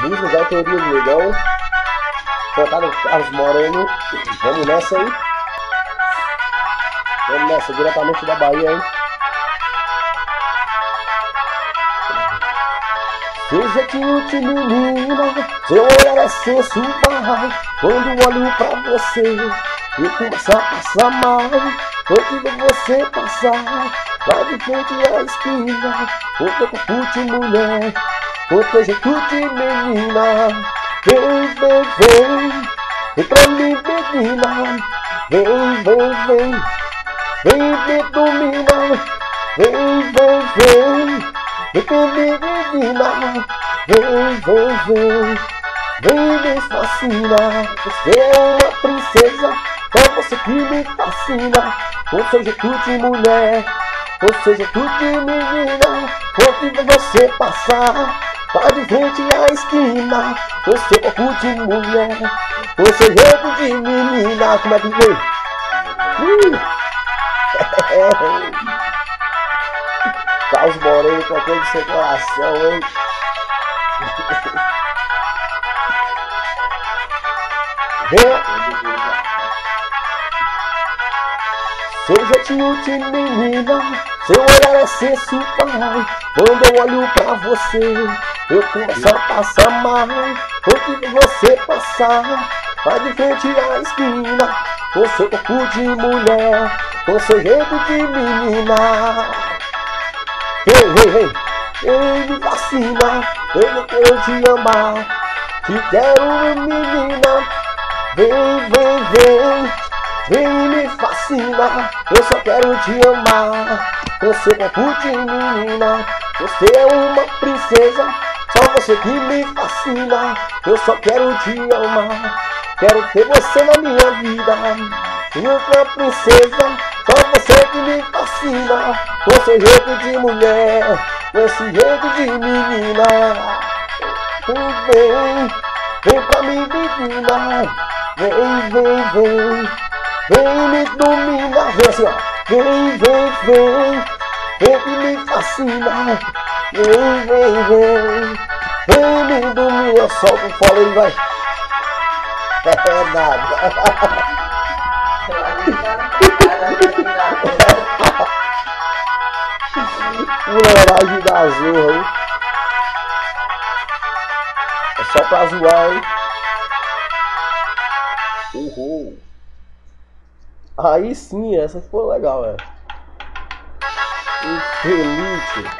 Música da Autoria do Negão, cantada por Carlos Moreno. Vamos nessa aí. Vamos nessa, diretamente da Bahia, hein? Seu jeitinho de menina, seu olhar é sensual. Quando olho pra você, eu começo a passar mal. Quando ver você passar, lá de frente à esquina, com teu corpo de mulher, com teu jeito de menina. Vem, vem, vem, vem pra mim, menina. Vem, vem, vem, vem me domina. Vem, vem, vem, vem comigo, menina. Vem, vem, vem, vem me fascina. Você é uma princesa, é você que me fascina. Com seu jeito de mulher, com seu jeito de menina. Quando você passar, vai de frente à esquina, com seu corpo de mulher, com seu jeito de menina. Como é que vem? Carlos Moreno tocando seu coração, hein? Seu jeitinho de menina, seu olhar é sensual. Quando eu olho pra você, eu começo a passar mal. Quando você passar, vai de frente à esquina, com seu corpo de mulher, com seu jeito de menina. Vem, vem, vem, vem me fascina, eu não quero te amar, te quero, menina. Vem, vem, vem, vem me fascina, eu só quero te amar, com seu corpo de menina. Você é uma princesa, só você que me fascina, eu só quero te amar, quero ter você na minha vida. Uma princesa, só você que me fascina, com seu jeito de mulher, com esse jeito de menina. Vem, vem pra mim, menina. Vem, vem, vem, vem me domina. Vem assim, ó. Vem, vem, vem, vem que me fascina. Vem, vem, vem, vem me domina. Solta o fole aí, vai. É nada. Fuleiragem da zorra, hein? É só pra zoar, hein? Uhul. Aí sim, essa foi legal, velho. Infeliz.